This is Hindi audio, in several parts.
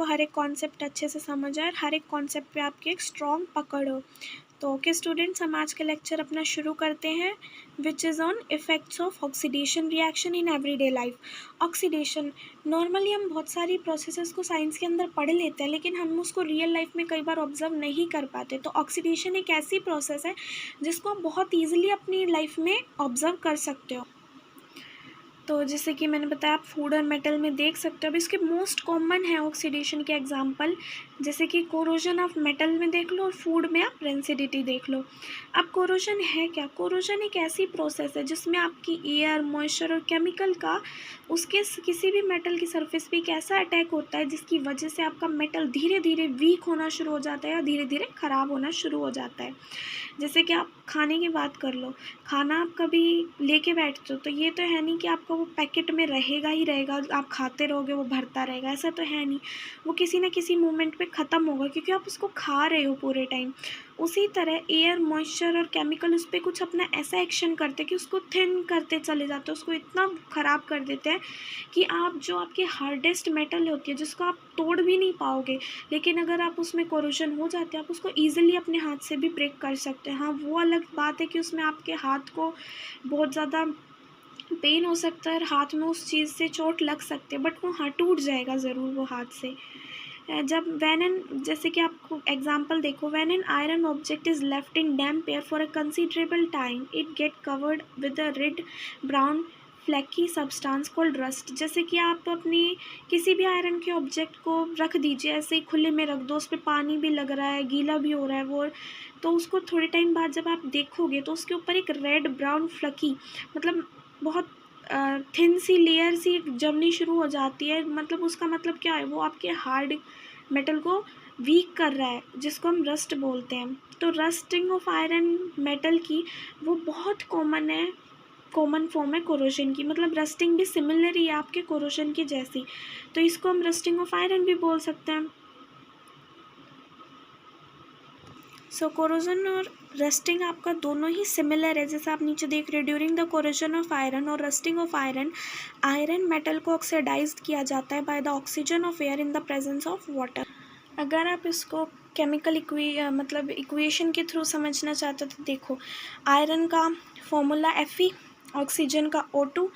आपको हर एक कॉन्सेप्ट अच्छे से समझ आए और हर एक कॉन्सेप्ट पे आपकी एक स्ट्रॉन्ग पकड़ हो। तो ओके स्टूडेंट्स, हम आज का लेक्चर अपना शुरू करते हैं, which is on effects of oxidation reaction in everyday life. Oxidation, normally हम बहुत सारी प्रोसेसेस को साइंस के अंदर पढ़ लेते हैं, लेकिन हम उसको रियल लाइफ में कई बार ऑब्जर्व नहीं कर पाते। तो ऑक्सीडेशन एक ऐसी प्रोसेस है जिसको आप बहुत ईजिली अपनी लाइफ में ऑब्जर्व कर सकते हो। तो जैसे कि मैंने बताया, आप फूड और मेटल में देख सकते हो। अब इसके मोस्ट कॉमन है ऑक्सीडेशन के एग्जांपल, जैसे कि कोरोजन ऑफ मेटल में देख लो और फूड में आप रेंसिडिटी देख लो। अब कोरोजन है क्या? कोरोजन एक ऐसी प्रोसेस है जिसमें आपकी एयर, मॉइस्चर और केमिकल का उसके किसी भी मेटल की सरफेस पे एक ऐसा अटैक होता है जिसकी वजह से आपका मेटल धीरे धीरे वीक होना शुरू हो जाता है या धीरे धीरे ख़राब होना शुरू हो जाता है। जैसे कि आप खाने की बात कर लो, खाना आप कभी लेके बैठते हो तो ये तो है नहीं कि आपका वो पैकेट में रहेगा ही रहेगा, आप खाते रहोगे वो भरता रहेगा, ऐसा तो है नहीं। वो किसी ना किसी मोमेंट पे ख़त्म होगा क्योंकि आप उसको खा रहे हो पूरे टाइम। उसी तरह एयर, मॉइस्चर और केमिकल उस पर कुछ अपना ऐसा एक्शन करते हैं कि उसको थिन करते चले जाते हैं, उसको इतना ख़राब कर देते हैं कि आप जो आपकी हार्डेस्ट मेटल होती है जिसको आप तोड़ भी नहीं पाओगे, लेकिन अगर आप उसमें कोरोजन हो जाते हैं आप उसको ईजिली अपने हाथ से भी ब्रेक कर सकते हैं। हाँ, वो अलग बात है कि उसमें आपके हाथ को बहुत ज़्यादा पेन हो सकता है और हाथ में उस चीज़ से चोट लग सकती है, बट वो हाँ टूट जाएगा ज़रूर वो हाथ से। जब वैन एन, जैसे कि आपको एग्जांपल देखो, when an iron object is left in damp air for a considerable time it get covered with a red brown flaky substance called rust. जैसे कि आप अपनी किसी भी आयरन के ऑब्जेक्ट को रख दीजिए, ऐसे ही खुले में रख दो, उस पर पानी भी लग रहा है, गीला भी हो रहा है वो, तो उसको थोड़े टाइम बाद जब आप देखोगे तो उसके ऊपर एक रेड ब्राउन फ्लकी, मतलब बहुत थिन सी लेयर सी जमनी शुरू हो जाती है। मतलब उसका मतलब क्या है, वो आपके हार्ड मेटल को वीक कर रहा है, जिसको हम रस्ट बोलते हैं। तो रस्टिंग ऑफ आयरन मेटल की वो बहुत कॉमन है, कॉमन फॉर्म है कोरोजन की। मतलब रस्टिंग भी सिमिलर ही है आपके कोरोजन की जैसी, तो इसको हम रस्टिंग ऑफ आयरन भी बोल सकते हैं। सो कोरोजन और रस्टिंग आपका दोनों ही सिमिलर है, जैसे आप नीचे देख रहे हो, during the corrosion of iron और rusting of iron, iron metal को ऑक्सीडाइज्ड किया जाता है by the oxygen of air in the presence of water. अगर आप इसको केमिकल मतलब इक्वेशन के थ्रू समझना चाहते हो तो देखो, आयरन का फॉर्मूला Fe, ऑक्सीजन का O2,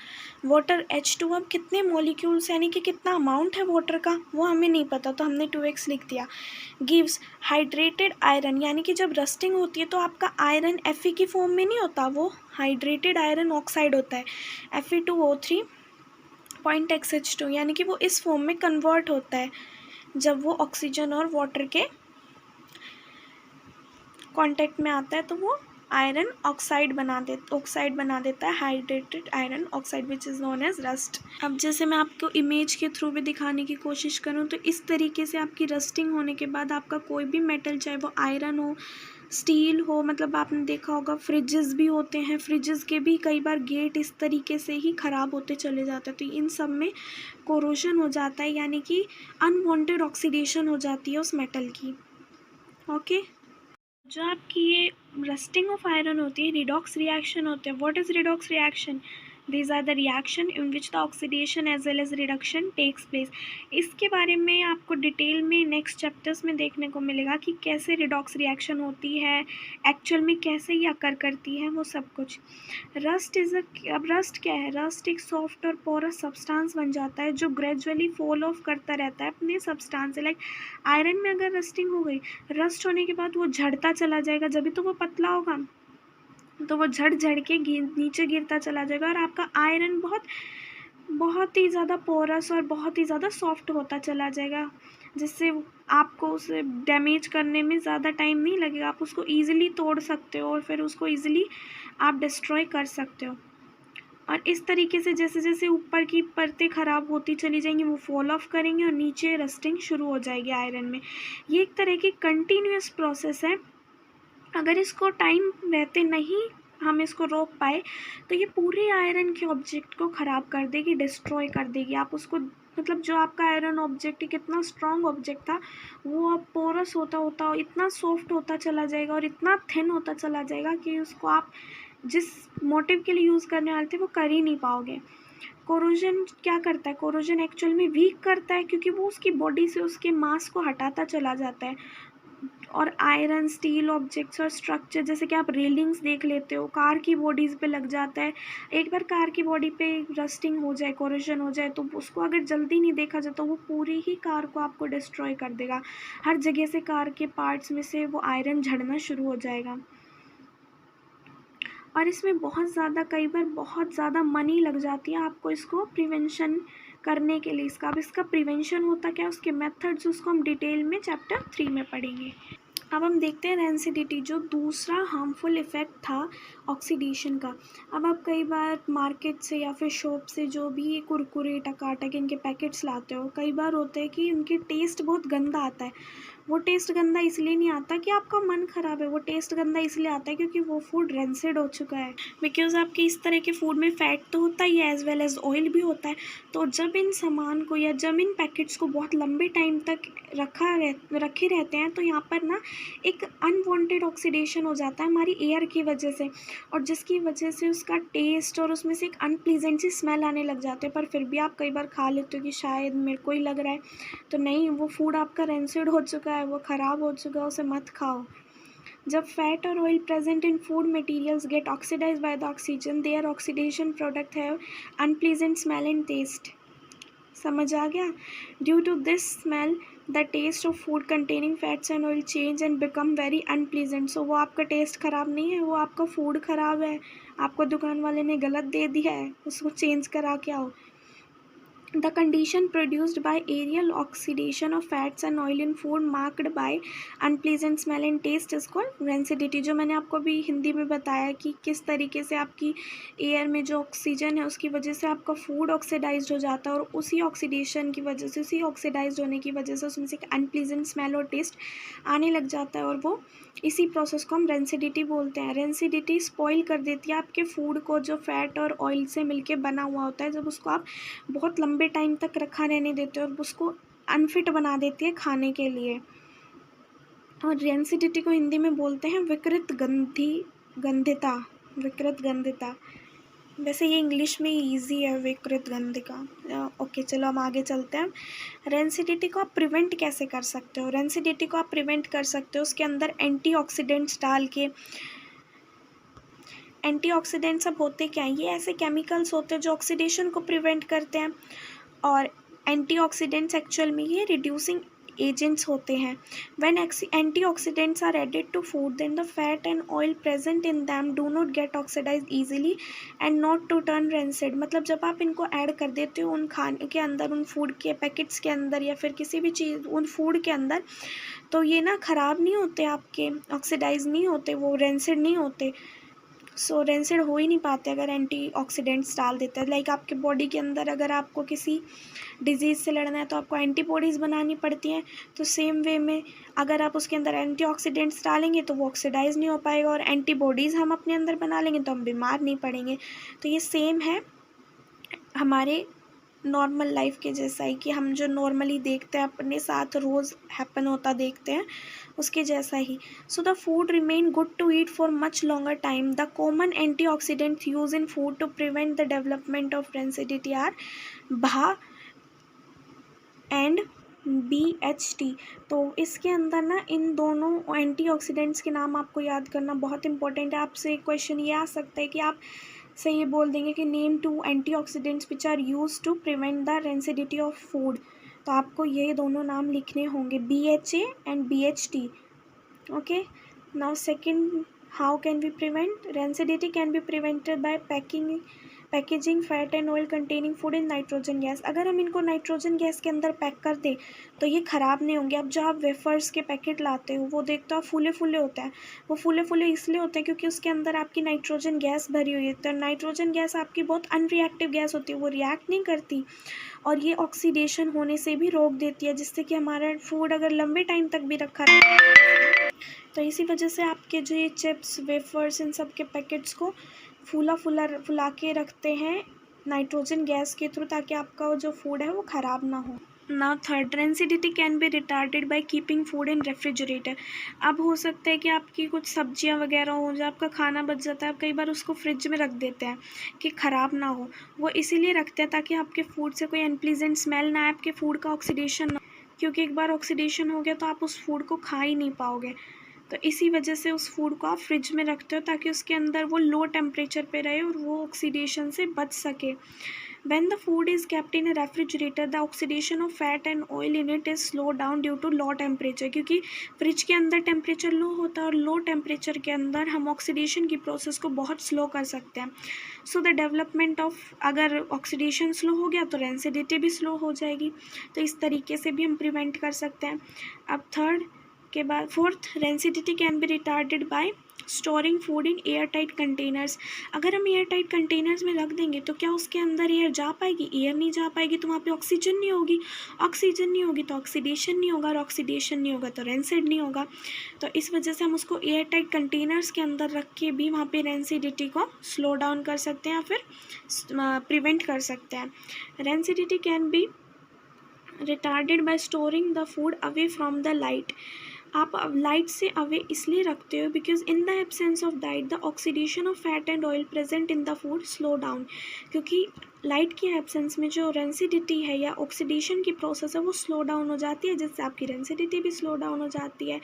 वाटर H2। अब कितने मॉलिक्यूल्स यानी कि कितना अमाउंट है वाटर का वो हमें नहीं पता, तो हमने 2x लिख दिया। गिव्स हाइड्रेटेड आयरन, यानी कि जब रस्टिंग होती है तो आपका आयरन Fe की फॉर्म में नहीं होता, वो हाइड्रेटेड आयरन ऑक्साइड होता है, Fe2O3 .XH2, यानी कि वो इस फॉर्म में कन्वर्ट होता है जब वो ऑक्सीजन और वाटर के कांटेक्ट में आता है, तो वो आयरन ऑक्साइड बना देता है, hydrated iron oxide, which is known as rust. अब जैसे मैं आपको इमेज के थ्रू भी दिखाने की कोशिश करूँ तो इस तरीके से आपकी रस्टिंग होने के बाद आपका कोई भी मेटल, चाहे वो आयरन हो, स्टील हो, मतलब आपने देखा होगा फ्रिजेस भी होते हैं, फ्रिजेस के भी कई बार गेट इस तरीके से ही ख़राब होते चले जाते हैं, तो इन सब में कोरोजन हो जाता है, यानी कि अनवांटेड ऑक्सीडेशन हो जाती है उस मेटल की। ओके, जो आपकी ये रस्टिंग ऑफ आयरन होती है, रिडॉक्स रिएक्शन होते हैं। What is redox reaction? These are the reaction in which the oxidation as well as reduction takes place. इसके बारे में आपको डिटेल में नेक्स्ट चैप्टर्स में देखने को मिलेगा कि कैसे रिडॉक्स रिएक्शन होती है, एक्चुअल में कैसे ये अकर करती है, वो सब कुछ। रस्ट इज़ अब रस्ट क्या है? रस्ट एक सॉफ्ट और पोरस सब्सटेंस बन जाता है जो ग्रेजुअली फॉल ऑफ करता रहता है अपने सब्सटेंस से। लाइक आयरन में अगर रस्टिंग हो गई, रस्ट होने के बाद वो झड़ता चला जाएगा, जब भी तो वो पतला होगा, तो वो झड़ झड़ के नीचे गिरता चला जाएगा और आपका आयरन बहुत ही ज़्यादा पोरस और बहुत ही ज़्यादा सॉफ्ट होता चला जाएगा, जिससे आपको उसे डैमेज करने में ज़्यादा टाइम नहीं लगेगा, आप उसको ईजिली तोड़ सकते हो और फिर उसको ईजिली आप डिस्ट्रॉय कर सकते हो। और इस तरीके से जैसे जैसे ऊपर की परतें ख़राब होती चली जाएंगी वो फॉल ऑफ करेंगे और नीचे रस्टिंग शुरू हो जाएगी आयरन में। ये एक तरह की कंटिन्यूस प्रोसेस है, अगर इसको टाइम रहते नहीं हम इसको रोक पाए तो ये पूरे आयरन के ऑब्जेक्ट को ख़राब कर देगी, डिस्ट्रॉय कर देगी। आप उसको, मतलब जो आपका आयरन ऑब्जेक्ट कितना स्ट्रॉन्ग ऑब्जेक्ट था वो अब पोरस होता होता इतना सॉफ्ट होता चला जाएगा और इतना थिन होता चला जाएगा कि उसको आप जिस मोटिव के लिए यूज़ करने वाले थे वो कर ही नहीं पाओगे। कोरोजन क्या करता है, कोरोजन एक्चुअल में वीक करता है क्योंकि वो उसकी बॉडी से उसके मास को हटाता चला जाता है। और आयरन, स्टील ऑब्जेक्ट्स और स्ट्रक्चर, जैसे कि आप रेलिंग्स देख लेते हो, कार की बॉडीज़ पे लग जाता है। एक बार कार की बॉडी पे रस्टिंग हो जाए, कोरोजन हो जाए, तो उसको अगर जल्दी नहीं देखा जाए तो वो पूरी ही कार को आपको डिस्ट्रॉय कर देगा। हर जगह से कार के पार्ट्स में से वो आयरन झड़ना शुरू हो जाएगा। और इसमें बहुत ज़्यादा, कई बार बहुत ज़्यादा मनी लग जाती है आपको इसको प्रिवेंशन करने के लिए। अब इसका प्रिवेंशन होता क्या है, उसके मेथड्स, उसको हम डिटेल में चैप्टर 3 में पढ़ेंगे। अब हम देखते हैं रेंसिडिटी, जो दूसरा हार्मफुल इफ़ेक्ट था ऑक्सीडेशन का। अब आप कई बार मार्केट से या फिर शॉप से जो भी कुरकुरे, टकाटक इनके पैकेट्स लाते हो, कई बार होता है कि उनके टेस्ट बहुत गंदा आता है। वो टेस्ट गंदा इसलिए नहीं आता कि आपका मन ख़राब है, वो टेस्ट गंदा इसलिए आता है क्योंकि वो फूड रेंसिड हो चुका है। बिकॉज़ आपके इस तरह के फूड में फ़ैट तो होता ही है, एज़ वेल एज़ ऑयल भी होता है। तो जब इन सामान को या जब इन पैकेट्स को बहुत लंबे टाइम तक रखे रहते हैं, तो यहाँ पर ना एक अनवांटेड ऑक्सीडेशन हो जाता है हमारी एयर की वजह से, और जिसकी वजह से उसका टेस्ट और उसमें से एक अनप्लीजेंट सी स्मेल आने लग जाते हैं। पर फिर भी आप कई बार खा लेते हो कि शायद मेरे को ही लग रहा है, तो नहीं, वो फूड आपका रेंसिड हो चुका है, वो ख़राब हो चुका है, उसे मत खाओ। जब फैट और oil present in food materials get oxidised by the oxygen, their oxidation product have unpleasant smell and taste. समझ आ गया? Due to this smell the taste of food containing fats and oil change and become very unpleasant. So वो आपका टेस्ट ख़राब नहीं है, वो आपका फूड ख़राब है, आपको दुकान वाले ने गलत दे दिया है, उसको चेंज करा के आओ। The condition produced by aerial oxidation of fats and oil in food marked by unpleasant smell and taste is called rancidity। जो मैंने आपको अभी हिंदी में बताया कि किस तरीके से आपकी एयर में जो ऑक्सीजन है उसकी वजह से आपका फूड ऑक्सीडाइज्ड हो जाता है, और उसी ऑक्सीडेशन की वजह से, उसी ऑक्सीडाइज्ड होने की वजह से उसमें से एक अनप्लीजेंट स्मेल और टेस्ट आने लग जाता है, और वो इसी प्रोसेस को हम रेंसिडिटी बोलते हैं। रेंसिडिटी स्पॉइल कर देती है आपके फूड को, जो फैट और ऑयल से मिलके बना हुआ होता है। जब उसको आप बहुत लंबे टाइम तक रखा रहने देते हो और उसको अनफिट बना देती है खाने के लिए। और रेंसिडिटी को हिंदी में बोलते हैं गंधिता, विकृत गंधिता। वैसे ये इंग्लिश में ईजी है, विकृत गंधिका। ओके, चलो हम आगे चलते हैं। रेंसिडिटी को आप प्रिवेंट कैसे कर सकते हो? रेंसिडिटी को आप प्रिवेंट कर सकते हो उसके अंदर एंटीऑक्सीडेंट्स डाल के। एंटीऑक्सीडेंट्स अब होते क्या हैं? ये ऐसे केमिकल्स होते हैं जो ऑक्सीडेशन को प्रिवेंट करते हैं, और एंटीऑक्सीडेंट्स एक्चुअल में ये रिड्यूसिंग एजेंट्स होते हैं। When antioxidants are added to food, then the fat and oil present in them do not get oxidised easily and not to turn rancid. मतलब जब आप इनको ऐड कर देते हो उन खाने के अंदर, उन फूड के पैकेट्स के अंदर, या फिर किसी भी चीज़ उन फूड के अंदर, तो ये ना ख़राब नहीं होते, आपके ऑक्सीडाइज नहीं होते, वो रेंसिड नहीं होते। सो रेंसिड हो ही नहीं पाते अगर एंटीऑक्सीडेंट्स डाल देते हैं। लाइक आपके बॉडी के अंदर अगर आपको किसी डिजीज़ से लड़ना है तो आपको एंटीबॉडीज़ बनानी पड़ती हैं, तो सेम वे में अगर आप उसके अंदर एंटीऑक्सीडेंट्स डालेंगे तो वो ऑक्सीडाइज़ नहीं हो पाएगा, और एंटीबॉडीज़ हम अपने अंदर बना लेंगे तो हम बीमार नहीं पड़ेंगे। तो ये सेम है हमारे नॉर्मल लाइफ के जैसा ही, कि हम जो नॉर्मली देखते हैं अपने साथ रोज़ हैपन होता देखते हैं, उसके जैसा ही। So the food remain good to eat for much longer time. The common antioxidants use in food to prevent the development of rancidity are भा एंड BHT। तो इसके अंदर ना इन दोनों एंटीऑक्सीडेंट्स के नाम आपको याद करना बहुत इंपॉर्टेंट है। आपसे एक क्वेश्चन ये आ सकता है कि आप से ये बोल देंगे कि name 2 antioxidants which are use to prevent the rancidity of food, तो आपको ये दोनों नाम लिखने होंगे, BHA and BHT। Okay, now second, how can we prevent rancidity? Can be prevented by packaging fat and oil containing food in nitrogen gas. अगर हम इनको नाइट्रोजन गैस के अंदर पैक कर दें तो ये ख़राब नहीं होंगे। अब जो आप वेफर्स के पैकेट लाते हो वो देखते हो आप फूले फूले होते हैं, वो फूले फूले इसलिए होते हैं क्योंकि उसके अंदर आपकी नाइट्रोजन गैस भरी हुई है। तो नाइट्रोजन गैस आपकी बहुत अनरिएक्टिव गैस होती है, वो रिएक्ट नहीं करती, और ये ऑक्सीडेशन होने से भी रोक देती है, जिससे कि हमारा फूड अगर लंबे टाइम तक भी रखा रहे, तो इसी वजह से आपके जो ये चिप्स, वेफर्स, इन सब के पैकेट्स को फुला के रखते हैं नाइट्रोजन गैस के थ्रू, ताकि आपका जो फूड है वो ख़राब ना हो। Now third, rancidity can B retarded by keeping food in refrigerator. अब हो सकता है कि आपकी कुछ सब्जियां वगैरह हो, जो आपका खाना बच जाता है, आप कई बार उसको फ्रिज में रख देते हैं कि ख़राब ना हो। वो इसीलिए रखते हैं ताकि आपके फूड से कोई अनप्लीजेंट स्मेल ना आए, आपके फूड का ऑक्सीडेशन ना, क्योंकि एक बार ऑक्सीडेशन हो गया तो आप उस फूड को खा ही नहीं पाओगे। तो इसी वजह से उस फूड को आप फ्रिज में रखते हो ताकि उसके अंदर वो लो टेम्परेचर पे रहे और वो ऑक्सीडेशन से बच सके। When the food is kept in a refrigerator, the oxidation of fat and oil in it is slowed down due to low temperature, क्योंकि फ्रिज के अंदर टेम्परेचर लो होता है और लो टेम्परेचर के अंदर हम ऑक्सीडेशन की प्रोसेस को बहुत स्लो कर सकते हैं। सो द डेवलपमेंट ऑफ, अगर ऑक्सीडेशन स्लो हो गया तो रेंसिडिटी भी स्लो हो जाएगी। तो इस तरीके से भी हम प्रिवेंट कर सकते हैं। अब थर्ड के बाद fourth, rancidity can B retarded bye storing food in air tight containers. अगर हम एयर टाइट कंटेनर्स में रख देंगे तो क्या उसके अंदर एयर जा पाएगी? एयर नहीं जा पाएगी, तो वहाँ पे ऑक्सीजन नहीं होगी। ऑक्सीजन नहीं होगी तो ऑक्सीडेशन नहीं होगा, और ऑक्सीडेशन नहीं होगा तो रेंसिड नहीं होगा। तो इस वजह से हम उसको एयर टाइट कंटेनर्स के अंदर रख के भी वहाँ पे रेंसिडिटी को स्लो डाउन कर सकते हैं या फिर प्रिवेंट कर सकते हैं। Rancidity can B retarded bye storing the food away from the light. आप लाइट से अवे इसलिए रखते हो because in the absence of light the oxidation of fat and oil present in the food slow down. क्योंकि लाइट के एब्सेंस में जो रेंसिडिटी है या ऑक्सीडेशन की प्रोसेस है वो स्लो डाउन हो जाती है, जिससे आपकी रेंसिडिटी भी स्लो डाउन हो जाती है।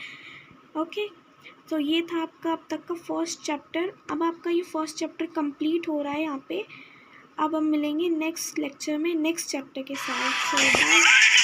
ओके, तो ये था आपका अब तक का फर्स्ट चैप्टर। अब आपका ये फर्स्ट चैप्टर कंप्लीट हो रहा है यहाँ पे। अब हम मिलेंगे नेक्स्ट लेक्चर में नेक्स्ट चैप्टर के साथ। सो बाय।